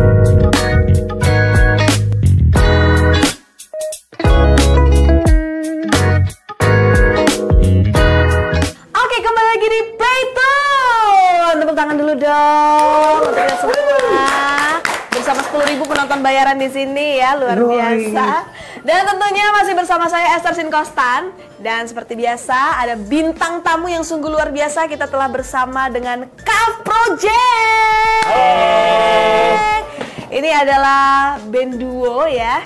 Oke, kembali lagi di Playtone. Tepuk tangan dulu dong untuk kita semua. Bersama 10.000 penonton bayaran di sini ya, luar biasa. Dan tentunya masih bersama saya Esther Sinkostan. Dan seperti biasa ada bintang tamu yang sungguh luar biasa. Kita telah bersama dengan Kaf Project. Ini adalah band duo ya.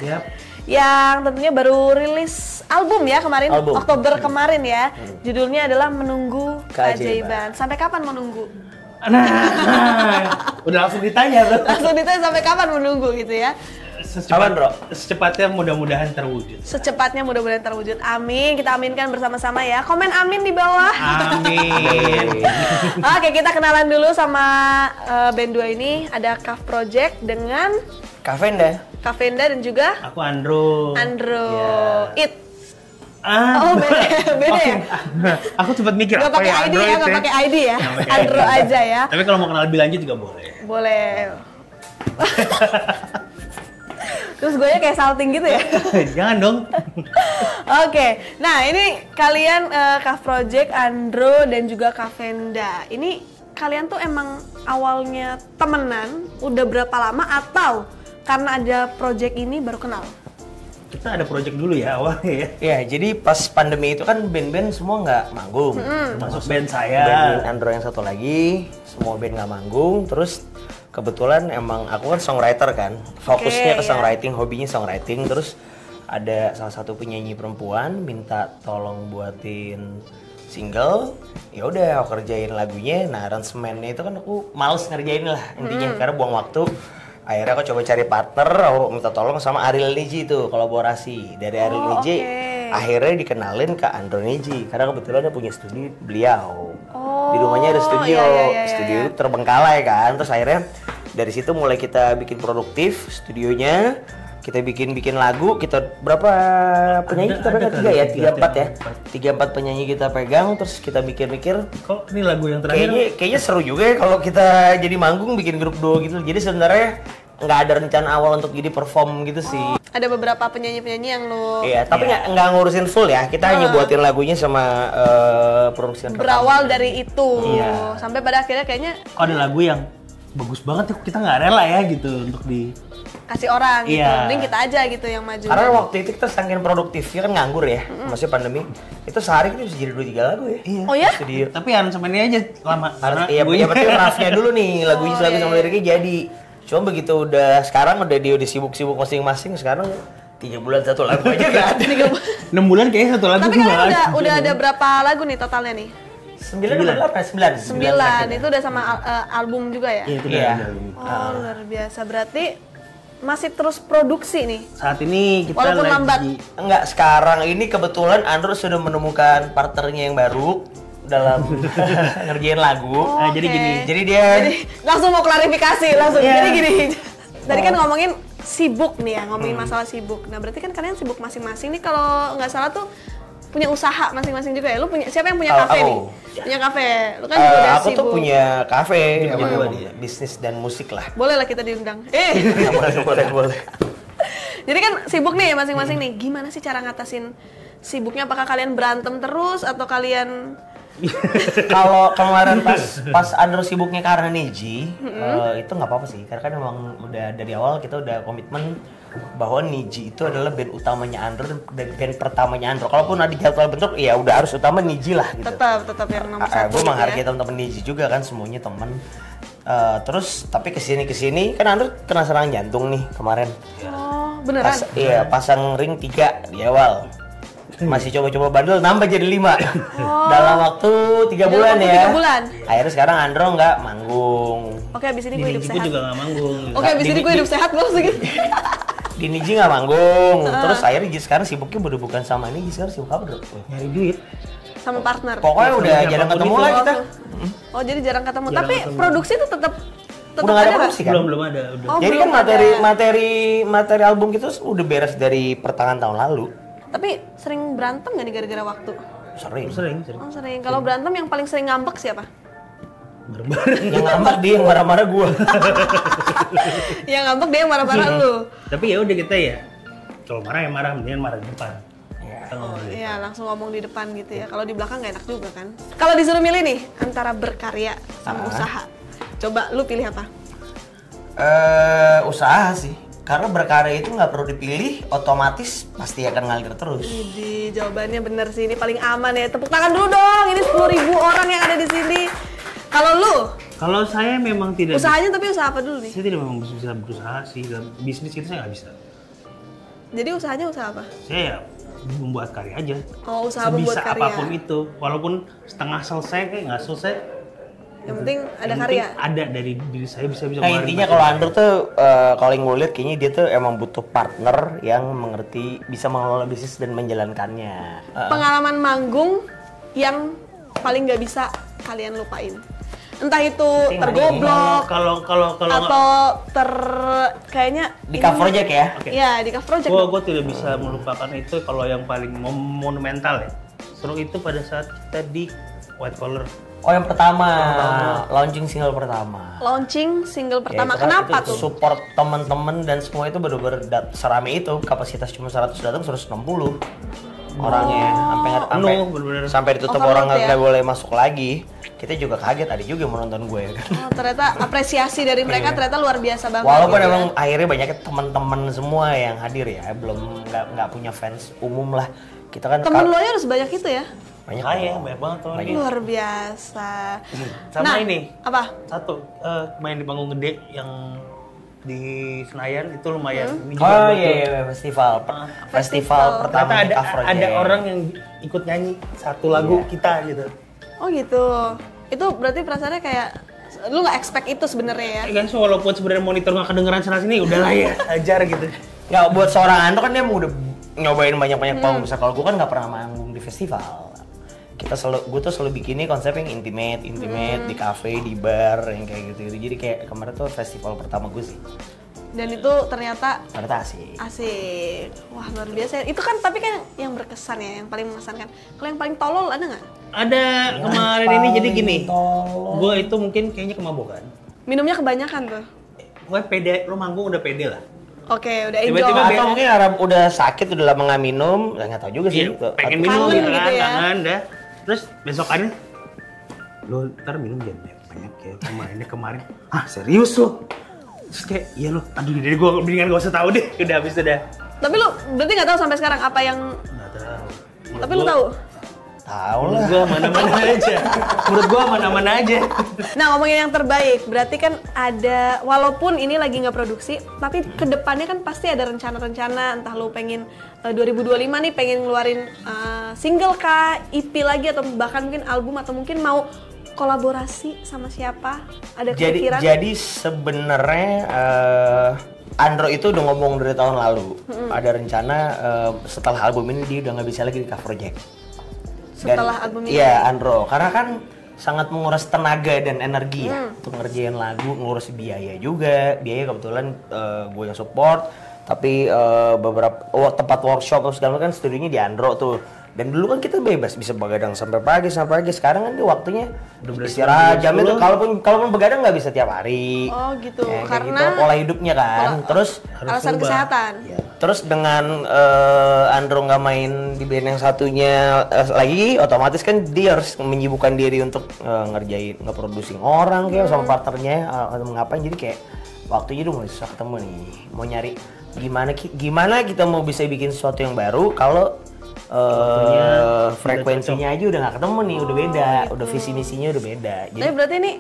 Yang tentunya baru rilis album ya kemarin, Oktober kemarin ya. Judulnya adalah Menunggu Keajaiban. Sampai kapan menunggu? Nah, udah langsung ditanya bro. Langsung ditanya sampai kapan menunggu gitu ya. Secepatnya mudah-mudahan terwujud. Secepatnya mudah-mudahan terwujud. Amin. Kita aminkan bersama-sama ya. Komen amin di bawah. Amin. Oke, kita kenalan dulu sama band dua ini. Ada Kaf Project dengan Kavenda dan juga Aku Andro. It. Oh, beda ya? Aku sempat mikir Gak apa pakai ya ID Andro ya, itu gak ya? pakai ID ya. Nggak pakai Andro ID. aja ya. Tapi kalau mau kenal lebih lanjut juga boleh. Boleh. Terus gue kayak salting gitu ya. Jangan dong. Oke, nah ini kalian Kaf Project, Andro dan juga Kavenda. Ini kalian tuh emang awalnya temenan, udah berapa lama atau karena ada project ini baru kenal? Kita ada project dulu ya awalnya ya. Ya, jadi pas pandemi itu kan band-band semua nggak manggung. Masuk band saya. Band Andro yang satu lagi, semua band nggak manggung. Terus kebetulan emang aku kan songwriter kan, fokusnya ke songwriting, hobinya songwriting. Terus ada salah satu penyanyi perempuan minta tolong buatin single. Ya udah aku kerjain lagunya. Nah, aransemennya itu kan aku males ngerjain lah intinya karena buang waktu. Akhirnya aku coba cari partner, aku minta tolong sama Ariel Niji itu kolaborasi. Dari Ariel Niji akhirnya dikenalin ke Andro Niji karena kebetulan dia punya studio beliau. Di rumahnya ada studio, studio itu terbengkalai kan. Terus akhirnya dari situ mulai kita bikin produktif studionya. Kita bikin lagu, kita berapa penyanyi kita pegang? 3 ya, 3-4 ya. 3-4 penyanyi kita pegang, terus kita mikir-mikir. Kok ini lagu yang terakhir? Kayaknya seru juga ya kalau kita jadi manggung bikin grup duo gitu. Jadi sebenarnya nggak ada rencana awal untuk jadi perform gitu sih. Ada beberapa penyanyi-penyanyi yang lo Tapi nggak ngurusin full ya. Kita hanya buatin lagunya sama produksi berawal dari itu. Sampai pada akhirnya kayaknya Kok ada lagu yang bagus banget ya, kita nggak rela ya gitu untuk kasih orang gitu. Mending kita aja gitu yang maju. Karena waktu itu kita saking produktifnya kan nganggur ya, maksudnya pandemi. Itu sehari kita bisa jadi 2-3 lagu ya. Oh ya? Studio. Tapi aransemennya aja lama. Iya, berarti draftnya dulu nih, lagunya lagu sama liriknya jadi. Cuma begitu udah sekarang udah sibuk-sibuk masing-masing, sekarang 3 bulan 1 lagu aja gak ada. 6 bulan kayaknya 1 lagu. Tapi kan udah ada berapa lagu nih totalnya nih? 9. Itu udah sama album juga ya? Iya, itu udah ada. Oh, luar biasa. Berarti masih terus produksi nih? Saat ini kita walaupun lambat. Enggak, sekarang ini kebetulan Andro sudah menemukan partnernya yang baru dalam ngerjain lagu. Jadi gini, jadi dia langsung mau klarifikasi langsung. Jadi gini. Tadi kan ngomongin sibuk nih ya, ngomongin masalah sibuk. Nah, berarti kan kalian sibuk masing-masing nih, kalau nggak salah tuh punya usaha masing-masing juga ya? Lu punya, siapa yang punya kafe nih? Punya kafe. Lu kan juga udah aku sibuk. tuh punya kafe, bisnis dan musik lah. Boleh lah kita diundang. Boleh. Jadi kan sibuk nih masing-masing nih. Gimana sih cara ngatasin sibuknya? Apakah kalian berantem terus atau kalian Kalau kemarin pas Andro sibuknya karena Niji, itu nggak apa-apa sih. Karena kan memang udah dari awal kita udah komitmen bahwa Niji itu adalah band utamanya Andro dan band pertamanya Andro. Kalaupun ada jadwal bentuk, ya udah harus utama Niji lah gitu. Tetap yang nomor satu. Gue menghargai teman-teman Niji juga kan, semuanya teman. Terus tapi kesini kan Andro kena serangan jantung nih kemarin. Oh beneran? Pasang ring 3 di awal. Masih coba-coba bandel, nambah jadi 5 dalam waktu 3 bulan ya. 3 bulan. Akhirnya sekarang Andro nggak manggung. Oke, abis ini gue hidup sehat. Gue juga nggak manggung. Oke, abis ini gue hidup sehat gue segini. Di Niji nggak manggung. Terus akhirnya sekarang sibuknya udah bukan sama Niji, sekarang sibuk apa bro? Nyari duit. Sama partner. Pokoknya udah jarang ketemu lah kita. Oh jadi jarang ketemu. Tapi produksi itu tetap udah nggak ada produksi kan? Belum ada. Udah. Oh, jadi kan materi album kita udah beres dari pertengahan tahun lalu. Tapi sering berantem nggak nih gara-gara waktu? Sering. Oh sering. Kalau berantem yang paling sering ngambek siapa? Bareng-bareng. Yang ngambek dia, yang marah-marah gua. Yang ngambek dia yang marah-marah lu. Tapi ya udah kita ya, kalau marah ya marah, mendingan marah di depan. Kita ngomong di Iya, langsung ngomong di depan gitu ya. Kalau di belakang nggak enak juga kan. Kalau disuruh milih nih antara berkarya sama usaha, coba lu pilih apa? Usaha sih. Karena berkarya itu nggak perlu dipilih, otomatis pasti akan ngalir terus. Jadi jawabannya bener sih, ini paling aman ya. Tepuk tangan dulu dong, ini 10.000 orang yang ada di sini. Kalau lu? Kalau saya memang tidak Usahanya tapi usaha apa dulu nih? Saya tidak memang bisa berusaha sih, dalam bisnis itu saya nggak bisa. Jadi usahanya usaha apa? Saya ya membuat karya aja. Oh, usaha membuat Sebisa karya. apapun itu, walaupun setengah selesai kayak nggak selesai. Yang penting ada Yang karya. penting ada dari diri saya bisa Nah ngeluarin intinya macam- kalau Andrew tuh kalau yang gue lihat kayaknya dia tuh emang butuh partner yang mengerti, bisa mengelola bisnis dan menjalankannya. Pengalaman manggung yang paling nggak bisa kalian lupain. Entah itu tergoblok kalau atau kayaknya Di cover project ya. Oke. Ya, di cover project. Gue tidak bisa melupakan itu kalau yang paling monumental ya. Seru itu pada saat kita di White Collar. Oh yang pertama, launching single pertama. Launching single Ya, pertama. itu kan Kenapa itu tuh? Support teman-teman dan semua itu bener-bener serame itu, kapasitas cuma 100 datang 160 orangnya, bener-bener. sampai ditutup Overload orang ya? nggak boleh masuk lagi. Kita juga kaget, ada juga yang mau nonton gue kan. Oh, ternyata apresiasi dari mereka ternyata luar biasa banget. Walaupun gitu emang ya. akhirnya banyak teman-teman semua yang hadir ya, belum nggak punya fans umum lah. Kita kan Temen lu aja harus banyak itu ya? banyak Banyak banget tuh lagi. Luar biasa. Sama Nah, ini. Apa? Satu, main di panggung gede yang di Senayan itu lumayan. Ini Oh butuh. iya, festival Festival. pertama Ternyata di cover ada aja. orang yang ikut nyanyi satu lagu kita gitu. Oh gitu. Itu berarti perasaannya kayak lu nggak expect itu sebenarnya ya? Kan so, walaupun sebenarnya monitor nggak kedengeran sana sini, udahlah ya, ajar gitu. Nggak, buat seorang Andro kan dia udah nyobain banyak-banyak panggung besar. Kalau gue kan nggak pernah manggung di festival. Gue tuh selalu bikinnya konsep yang intimate di cafe, di bar, yang kayak gitu. Jadi kayak kemarin tuh festival pertama gue sih. Dan itu ternyata Asik. asik. Wah luar biasa. Itu kan tapi kan yang berkesan ya, yang paling mengesankan. Kalau yang paling tolol ada nggak? Ada kemarin ini jadi gini, tolol. gue itu mungkin kayaknya kemabukan. Minumnya kebanyakan tuh. Gue pede, lo manggung udah pede lah. Oke, udah enjoy. Tiba-tiba Atau mungkin Arab udah sakit, udah lama nggak minum, nggak tahu juga sih. Iya, pengen minum Kangen gitu gitu kan, ya. kangen dah. Terus besokannya, lo ntar minum jangan banyak ya kemarin. Ah serius lo? Terus kayak, iya lo, aduh jadi gue mendingan gak usah tahu deh, udah habis itu dah. Tapi lu berarti nggak tahu sampai sekarang apa yang. Nggak tahu. Tapi lu tahu. Tahu Menurut lah. gue mana-mana aja. Menurut gue mana-mana aja. Nah ngomongin yang terbaik, berarti kan ada, walaupun ini lagi nggak produksi, tapi kedepannya kan pasti ada rencana-rencana, entah lu pengen 2025 nih pengen ngeluarin single kah, EP lagi, atau bahkan mungkin album, atau mungkin mau kolaborasi sama siapa? Ada kepikiran? Jadi sebenarnya Andro itu udah ngomong dari tahun lalu. Ada rencana setelah album ini dia udah nggak bisa lagi di cover project. Setelah album ini? Iya, Andro. Karena kan sangat menguras tenaga dan energi ya untuk ngerjain lagu, ngurus biaya juga. Biaya kebetulan gue yang support, tapi beberapa tempat workshop atau segala macam kan studionya di Andro tuh. Dan dulu kan kita bebas bisa begadang sampai pagi. Sekarang kan dia waktunya istirahat jamnya tuh, kalaupun begadang nggak bisa tiap hari. Oh gitu, Ya, kayak karena gitu, pola hidupnya kan. Terus alasan kesehatan. Terus dengan Andro nggak main di band yang satunya lagi, otomatis kan dia harus menyibukkan diri untuk nge-producing orang kayak sama partnernya atau ngapain. Jadi kayak waktunya udah mulai susah ketemu nih. Mau nyari gimana kita mau bisa bikin sesuatu yang baru kalau frekuensinya aja udah nggak ketemu nih, udah beda, udah visi misinya udah beda. Jadi Tapi berarti ini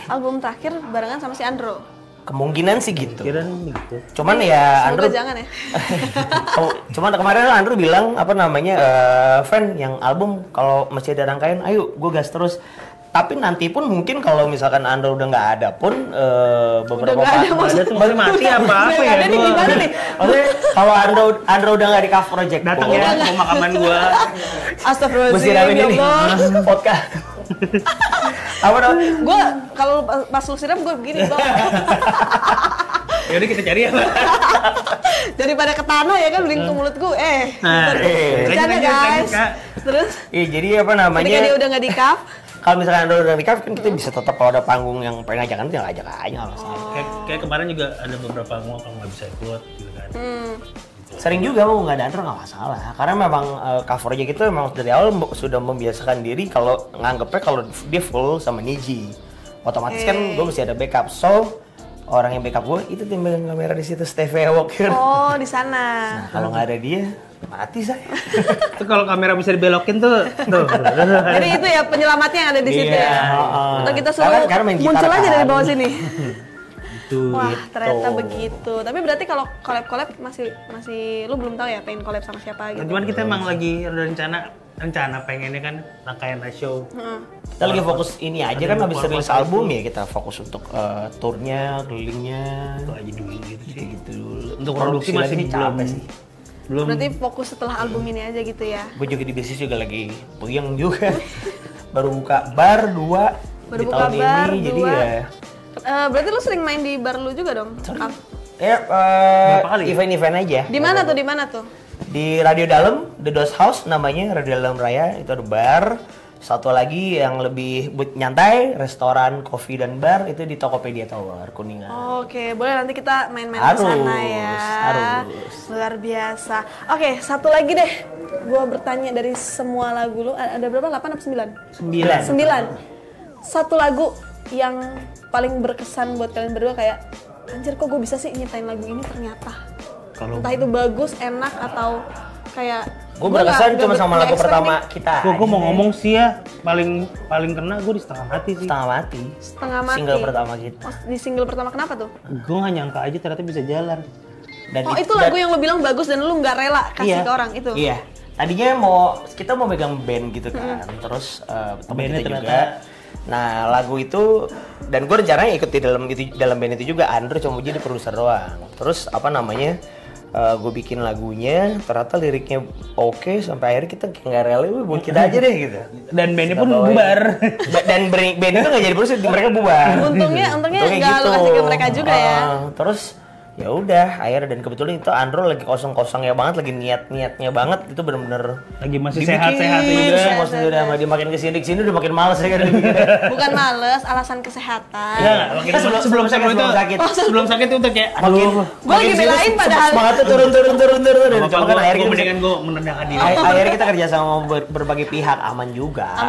album terakhir barengan sama si Andro. kemungkinan sih gitu. Kira gitu. Cuman ya Semoga Andrew jangan ya. cuman kemarin Andrew bilang apa namanya friend yang album kalau masih ada rangkaian ayo gue gas terus. Tapi nanti pun mungkin kalau misalkan Andrew udah nggak ada pun beberapa Udah nggak ada, part- Ada tuh masih mati apa Udah ya? ada nih, Gua- gimana nih? Maksudnya kalau Andrew udah nggak di cover project Datang pun, ya pemakaman gua. Astagfirullahaladzim, mesti ramein ya ini Allah. podcast. Apa dong? Gue kalau pas lu siram gue begini kok. Ya udah kita cari ya. Daripada ke tanah ya kan mending ke mulut gue. Nah, Bercanda lanjut, guys. Kak. Terus Iya jadi apa namanya? ketika dia udah nggak di cup, kalau misalkan Andro udah di Kaf kan kita bisa tetap kalau ada panggung yang pengen ajak kan tinggal ajak aja nggak masalah. Kayak kemarin juga ada beberapa panggung kalau nggak bisa ikut gitu kan. Sering juga mau nggak ada Andro nggak masalah karena memang covernya gitu memang dari awal sudah membiasakan diri kalau nganggepnya kalau dia full sama Niji otomatis kan gue mesti ada backup so orang yang backup gue itu tim megang kamera di situ Steve Walker. Oh di sana. Nah kalau nggak ada dia mati saya. Itu kalau kamera bisa dibelokin tuh. Jadi itu ya penyelamatnya yang ada di situ ya. Atau kita suruh muncul aja dari bawah sini. Wah ternyata begitu. Tapi berarti kalau collab masih lu belum tahu ya pengen collab sama siapa gitu. Cuman kita emang lagi ada rencana pengennya kan rangkaian show. Kita lagi fokus ini aja kan habis rilis album ya kita fokus untuk turnya, kelilingnya. Itu aja dulu gitu sih. Gitu dulu. Untuk produksi masih capek sih. Belum. Berarti fokus setelah album ini aja gitu ya. Gue juga di bisnis juga lagi puyeng juga. Baru buka bar 2 Baru di buka tahun bar ini 2. jadi ya. Berarti lu sering main di bar lu juga dong? Ya berapa kali? Event-event aja. Di mana tuh? Di Radio Dalam, The Dos House namanya, Radio Dalam Raya, itu ada bar. Satu lagi yang lebih buat nyantai, restoran, kopi dan bar itu di Tokopedia Tower, Kuningan. Oke, boleh nanti kita main-main ke sana ya. Harus. Luar biasa. Oke, satu lagi deh. Gua bertanya dari semua lagu lu, ada berapa? 8 atau 9? 9. Satu lagu yang paling berkesan buat kalian berdua kayak anjir kok gue bisa sih nyiptain lagu ini ternyata. Entah itu bagus, enak atau kayak gue berkesan cuma sama lagu pertama kita. Gue mau ngomong sih ya paling kena gue di Setengah Mati sih. Setengah Mati. Single pertama kita. Oh, di single pertama kenapa tuh? Gue nggak nyangka aja ternyata bisa jalan. Dan itu lagu yang lu bilang bagus dan lu nggak rela kasih ke orang itu. Iya. Tadinya kita mau megang band gitu kan. Terus temen kita juga. Nah lagu itu dan gue rencananya ikut di dalam band itu juga. Andrew cuma jadi produser doang. Terus gue bikin lagunya, ternyata liriknya oke, sampai akhirnya kita nggak rela, buat kita aja deh gitu. Dan bandnya pun bubar. Dan band itu nggak jadi produser, mereka bubar. Untungnya nggak gitu. lu kasih ke mereka juga ya. Terus ya udah akhirnya dan kebetulan itu Andro lagi kosong-kosongnya banget, lagi niatnya banget, itu bener-bener lagi masih sehat-sehat juga. Maksudnya udah dia makin kesini udah makin males ya kan. Bukan males, alasan kesehatan. Ya, sebelum sakit itu udah kayak makin gue lagi belain padahal semangatnya turun. Cuma kan akhirnya mendingan gue merendahkan diri. Akhirnya kita kerja sama berbagai pihak, aman juga.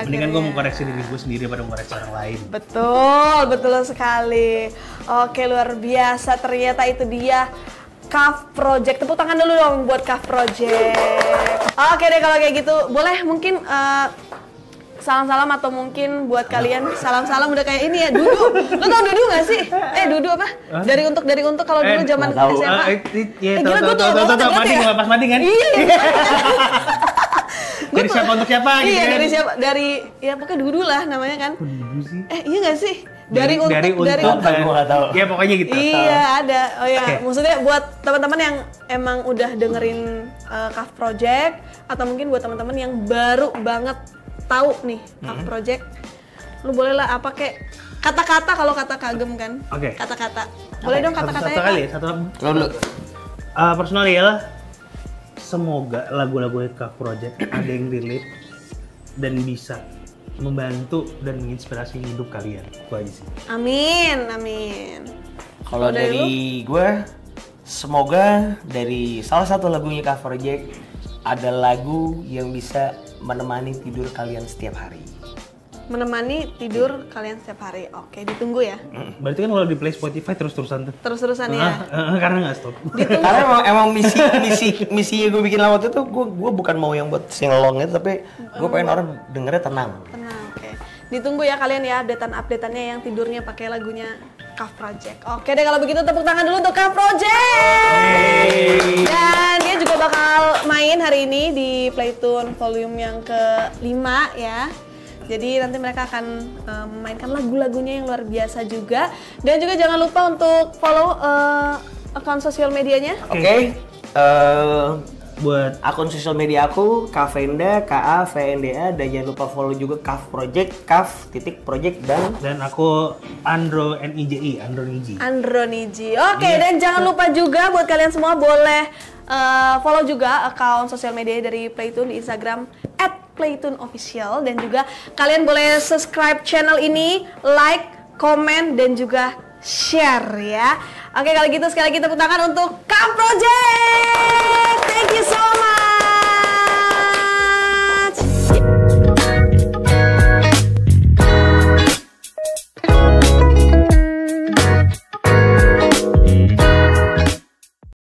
Mendingan gue mengkoreksi diri gue sendiri pada mengoreksi orang lain. Betul sekali. Oke, luar biasa, ternyata itu dia Kaf Project. Tepuk tangan dulu dong buat Kaf Project. Oke deh kalau kayak gitu, boleh mungkin salam-salam atau mungkin buat kalian salam-salam udah kayak ini ya, Dudu. Lo tau Dudu gak sih? Dudu apa? Dari untuk kalau dulu zaman SMA. Iya, tahu pas mati kan? Iya. Dari siapa untuk siapa gitu iya, kan? dari siapa? Dari ya pokoknya Dudu lah namanya kan. Dudu sih. Iya gak sih? Dari untuk gue nggak tahu. Ya pokoknya gitu. Iya ada. Oh ya, maksudnya buat teman-teman yang emang udah dengerin Kaf Project atau mungkin buat teman-teman yang baru banget tahu nih Kaf Project, lu boleh lah apa kayak kata-kata kalau kata kagem kan? Oke. Kata-kata. Boleh dong kata-katanya. Satu kali ya, satu. Dulu. Personally ya, semoga lagu-lagu Kaf Project ada yang relate dan bisa membantu dan menginspirasi hidup kalian. Itu aja sih. Amin. Kalau dari gue, semoga dari salah satu lagunya Kaf Project ada lagu yang bisa menemani tidur kalian setiap hari. Menemani tidur kalian setiap hari. Oke, ditunggu ya. Berarti kan kalau di play Spotify terus-terusan tuh. Terus-terusan ya. Karena nggak stop. Karena emang misi gue bikin lagu itu gue bukan mau yang buat singelong itu, tapi gue pengen orang dengernya tenang. Oke. Ditunggu ya kalian ya updateannya yang tidurnya pakai lagunya Kaf Project. Oke deh kalau begitu tepuk tangan dulu untuk Kaf Project. Dan dia juga bakal main hari ini di Playtune volume yang ke-5 ya. Jadi nanti mereka akan memainkan lagu-lagunya yang luar biasa juga. Dan juga jangan lupa untuk follow akun sosial medianya. Oke. Buat akun sosial media aku Kavenda, KAVNDA, dan jangan lupa follow juga Kaf Project, Kaf.project dan aku Andro NIJI, Andro Niji. Oke, dan jangan lupa juga buat kalian semua boleh follow juga akun sosial media dari Playtune di Instagram Playtune Official. Dan juga kalian boleh subscribe channel ini, like, komen, dan juga share ya. Oke, kalau gitu sekali lagi tepuk tangan untuk Kang Project.